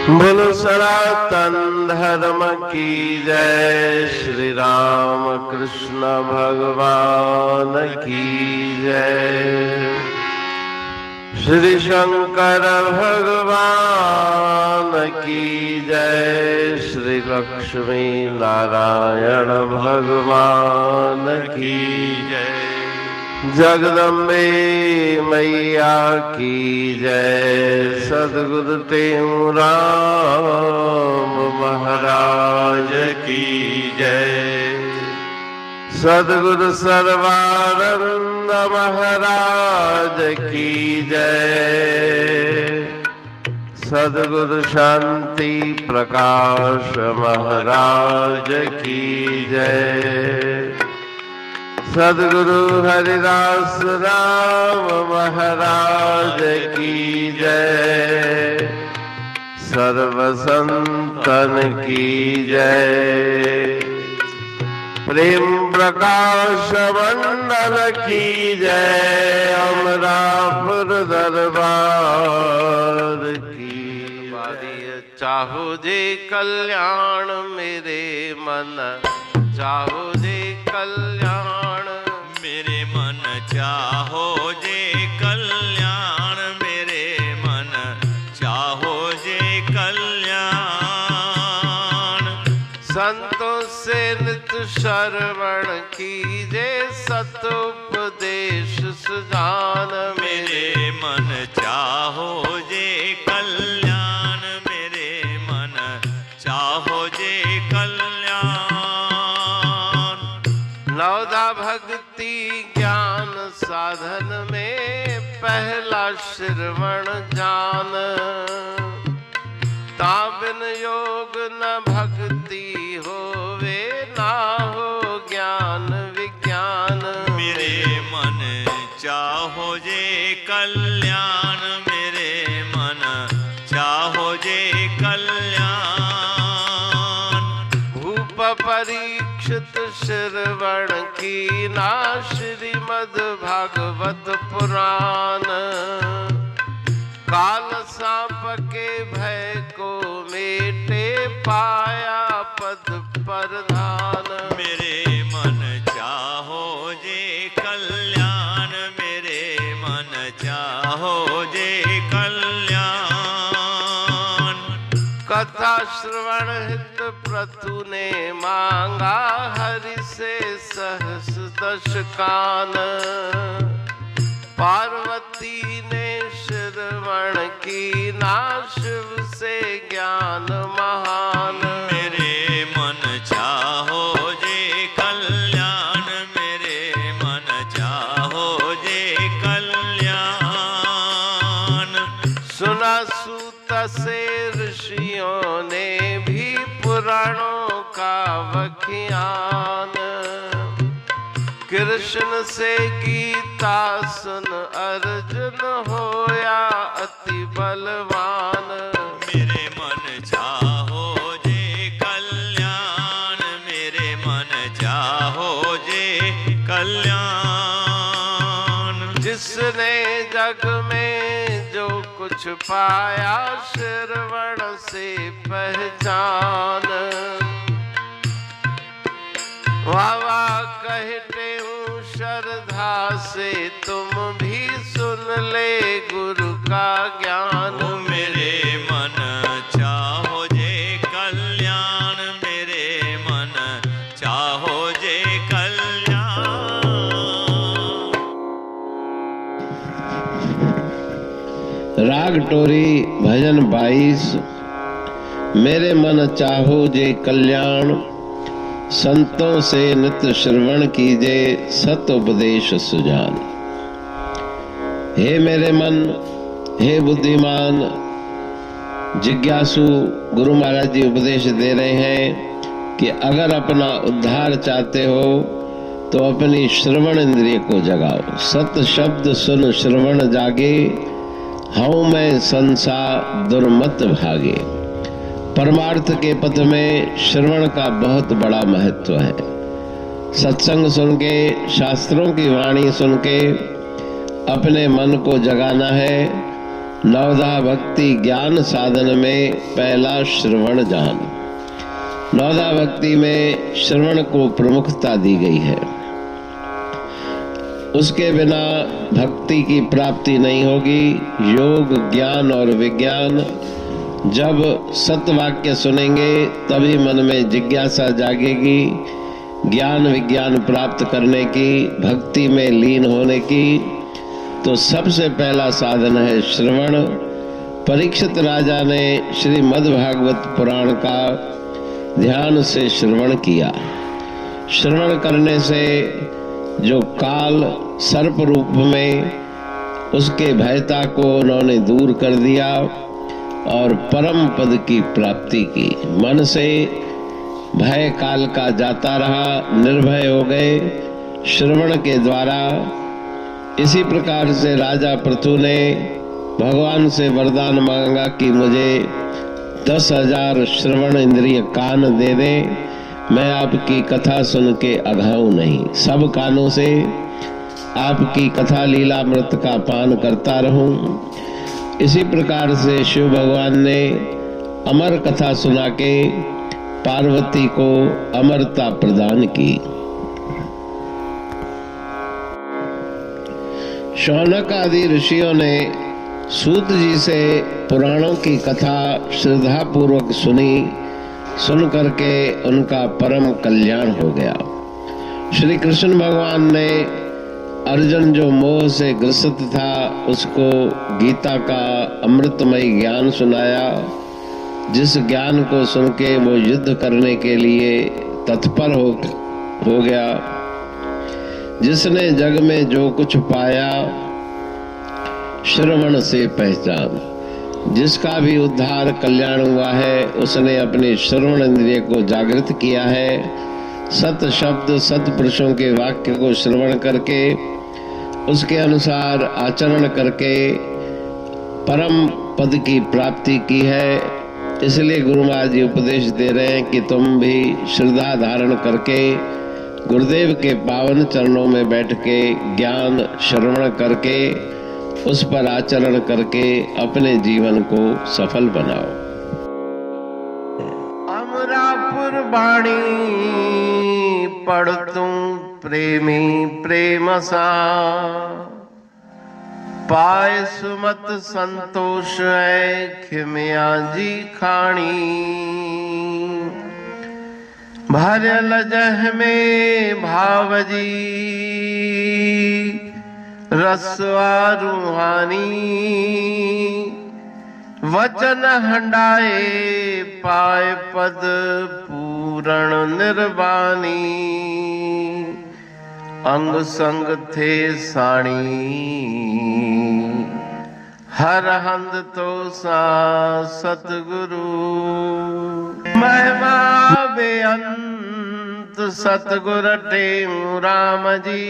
बोलो सनातन धर्म की जय। श्री राम कृष्ण भगवान की जय। श्री शंकर भगवान की जय। श्री लक्ष्मी नारायण भगवान की जय। जगदम्बे मैया की जय। सद्गुरु राम महाराज की जय। सद्गुरु सर्वानंद महाराज की जय। सद्गुरु शांति प्रकाश महाराज की जय। सद्गुरु हरिदास राम महाराज की जय। सर्व संतन की जय। प्रेम प्रकाश मंडल की जय। अमरापुर दरबार की जय। चाहो जे कल्याण मेरे मन, चाहो जे कल्याण मेरे मन, चाहो जे कल्याण मेरे मन, चाहो जे कल्याण। संतों से नित्य श्रवण कीजे, सतुपदेश सुजान मेरे मन, चाहो जे कल्याण मेरे मन, चाहो जे कल्याण। नवदा भक्ति ज्ञान साधन में पहला श्रवण जान। ताबिन योग न भक्ति होवे, ना हो ज्ञान विज्ञान। मेरे मन, चाहो जे कल्याण मेरे मन, चाहो जे कल्याण। भूप परीक्षित श्रवण की ना, श्रीमद् भागवत पुराण। काल सांप के भय को मेटे, पाया पद प्रधान। मेरे मन, चाहो जे कल्याण मेरे मन, चाहो जे कल्याण। कथा श्रवण हित प्रतु ने मांगा, हरि से सहस दश कान। पार्वती ने श्रवण की ना, शिव से ज्ञान महान। मेरे मन, चाहो जे कल्याण मेरे मन, चाहो जे कल्याण। सुना सूत से ऋषियों ने भी, पुराणों का व्याख्यान। कृष्ण से गीता सुन अर्जुन होया अति बलवान। मेरे मन, चाहो जे कल्याण मेरे मन, चाहो जे कल्याण। जिसने जग में जो कुछ पाया, श्रवण से पहचान। वावा कहते हूँ श्रद्धा से, तुम भी सुन ले गुरु का ज्ञान। मेरे मन, चाहो जे कल्याण मेरे मन, चाहो जे कल्याण। राग टोरी भजन 22। मेरे मन चाहो जे कल्याण, संतों से नित्य श्रवण कीजे, सत उपदेश सुजान। हे मेरे मन, हे बुद्धिमान जिज्ञासु, गुरु महाराज जी उपदेश दे रहे हैं कि अगर अपना उद्धार चाहते हो तो अपनी श्रवण इंद्रिय को जगाओ। सत शब्द सुन श्रवण जागे, हऊँ मैं संसार दुर्मत भागे। परमार्थ के पथ में श्रवण का बहुत बड़ा महत्व है। सत्संग सुन के, शास्त्रों की वाणी सुन के अपने मन को जगाना है नवधा भक्ति ज्ञान साधन में पहला श्रवण जान। नवधा भक्ति में श्रवण को प्रमुखता दी गई है। उसके बिना भक्ति की प्राप्ति नहीं होगी। योग, ज्ञान और विज्ञान, जब सत्यवाक्य सुनेंगे तभी मन में जिज्ञासा जागेगी। ज्ञान विज्ञान प्राप्त करने की, भक्ति में लीन होने की, तो सबसे पहला साधन है श्रवण। परीक्षित राजा ने श्रीमद् भागवत पुराण का ध्यान से श्रवण किया। श्रवण करने से जो काल सर्प रूप में उसके भयता को उन्होंने दूर कर दिया और परम पद की प्राप्ति की। मन से भय काल का जाता रहा, निर्भय हो गए श्रवण के द्वारा। इसी प्रकार से राजा पृथु ने भगवान से वरदान मांगा कि मुझे 10,000 श्रवण इंद्रिय कान दे दें, मैं आपकी कथा सुन के अघाऊं नहीं, सब कानों से आपकी कथा लीलामृत का पान करता रहूं। इसी प्रकार से शिव भगवान ने अमर कथा सुना के पार्वती को अमरता प्रदान की। शौनक आदि ऋषियों ने सूत जी से पुराणों की कथा श्रद्धा पूर्वक सुनी। सुन करके उनका परम कल्याण हो गया। श्री कृष्ण भगवान ने अर्जुन जो मोह से ग्रसित था उसको गीता का अमृतमय ज्ञान सुनाया, जिस ज्ञान को सुन के वो युद्ध करने के लिए तत्पर हो गया। जिसने जग में जो कुछ पाया श्रवण से पहचान। जिसका भी उद्धार कल्याण हुआ है उसने अपने श्रवण इंद्रिय को जागृत किया है। सत शब्द सत पुरुषों के वाक्य को श्रवण करके उसके अनुसार आचरण करके परम पद की प्राप्ति की है। इसलिए गुरु महाराज जी उपदेश दे रहे हैं कि तुम भी श्रद्धा धारण करके गुरुदेव के पावन चरणों में बैठ के ज्ञान श्रवण करके उस पर आचरण करके अपने जीवन को सफल बनाओ। अमरापुर बाणी पढ़ तुम प्रेमी प्रेम सा, पाए सुमत संतोष है खिमिया जी खाणी। भरल जह में भावजी रसवा रूहानी। वचन हंडाए पाए पद पूरण निर्वाणी। अंग संग थे साणी हर हंद तो सा सतगुरु। महिमा बेअंत सतगुर टेऊ राम जी।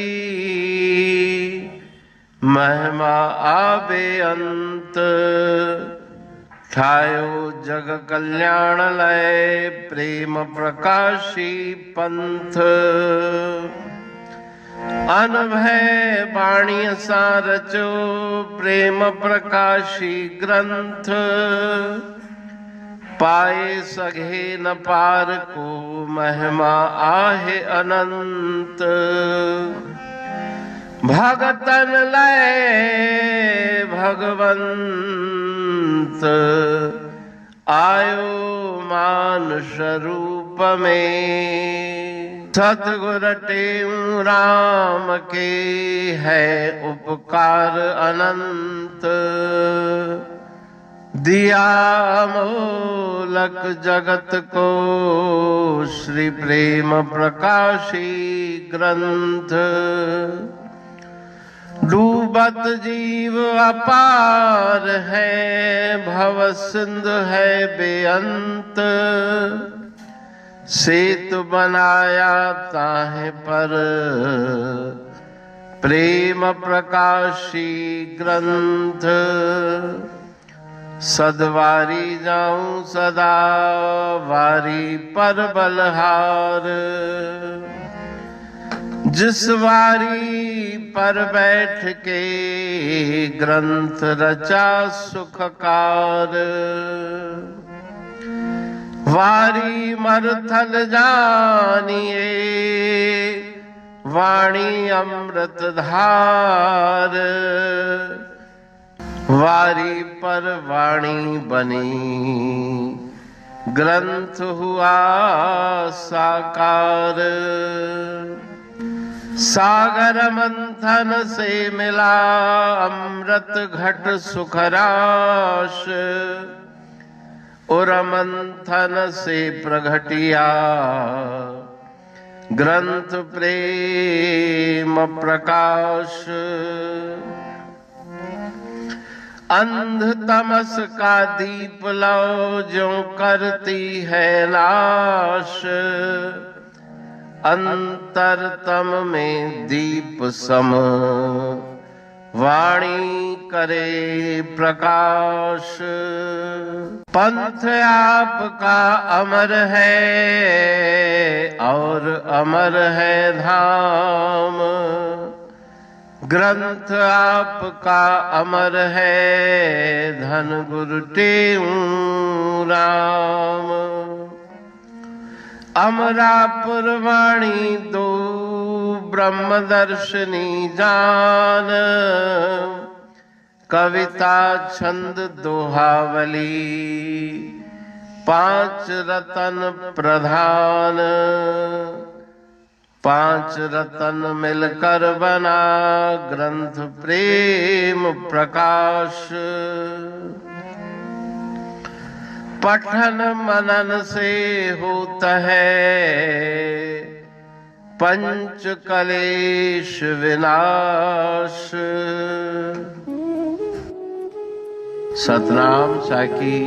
महिमा आबे अंत ठायो जग कल्याण लय प्रेम प्रकाशी पंथ। अनभय बाणी सा रचो प्रेम प्रकाशी ग्रंथ। पाए सघे न पार को महिमा आहे अनंत। भगतन लय भगवंत आयो मानुष रूप में। सतगुर टेऊ राम के है उपकार अनंत। दिया मोलक जगत को श्री प्रेम प्रकाशी ग्रंथ। डूबत जीव अपार है भव सिंधु है बेअंत। सेतु बनाया ताहे पर प्रेम प्रकाशी ग्रंथ। सदवारी जाऊं सदा वारी पर बलहार। जिस वारी पर बैठ के ग्रंथ रचा सुखकार, वारी मरथल जानिए वाणी अमृत धार, वारी पर वाणी बनी ग्रंथ हुआ साकार। सागर मंथन से मिला अमृत घट सुखराश, और मंथन से प्रगटिया ग्रंथ प्रेम प्रकाश। अंध तमस का दीप लो जो करती है नाश, अंतरतम में दीप सम वाणी करे प्रकाश। पंथ आपका अमर है और अमर है धाम, ग्रंथ आपका अमर है धन गुरु टेऊ राम। अमरापुर वाणी दो ब्रह्मदर्शनी जान, कविता छंद दोहावली पांच रतन प्रधान। पांच रतन मिलकर बना ग्रंथ प्रेम प्रकाश। पठन मनन से होता है पंच कलेश विनाश। सतनाम साखी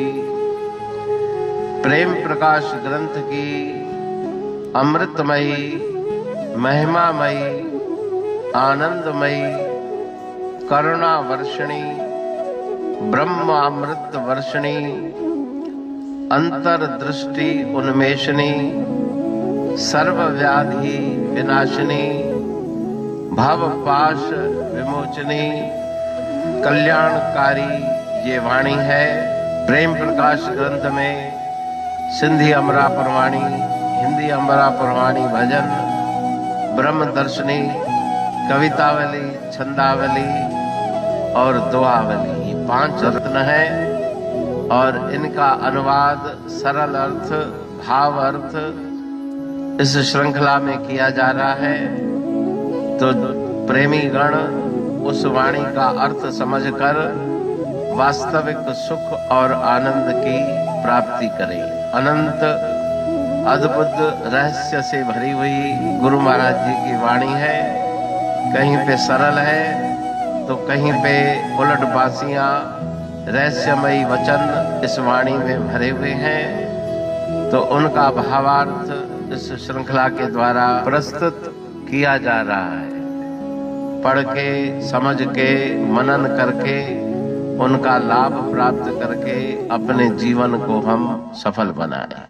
प्रेम प्रकाश ग्रंथ की अमृतमयी महिमामयी आनंदमयी करुणा वर्षिणी ब्रह्मामृत वर्षिणी अंतरदृष्टि उन्मेषणी सर्वव्याधि विनाशिनी भव पाश विमोचनी कल्याणकारी ये वाणी है। प्रेम प्रकाश ग्रंथ में सिंधी अमरापुर वाणी, हिंदी अमरापुर वाणी भजन, ब्रह्म दर्शनी, कवितावली, छंदावली और दुआवली, ये पांच रत्न है और इनका अनुवाद सरल अर्थ भाव अर्थ इस श्रृंखला में किया जा रहा है। तो प्रेमी गण उस वाणी का अर्थ समझकर वास्तविक सुख और आनंद की प्राप्ति करें। अनंत अद्भुत रहस्य से भरी हुई गुरु महाराज जी की वाणी है। कहीं पे सरल है तो कहीं पे उलट बासियां रहस्यमयी वचन इस वाणी में भरे हुए हैं। तो उनका भावार्थ इस श्रृंखला के द्वारा प्रस्तुत किया जा रहा है। पढ़ के समझ के मनन करके उनका लाभ प्राप्त करके अपने जीवन को हम सफल बनाएं।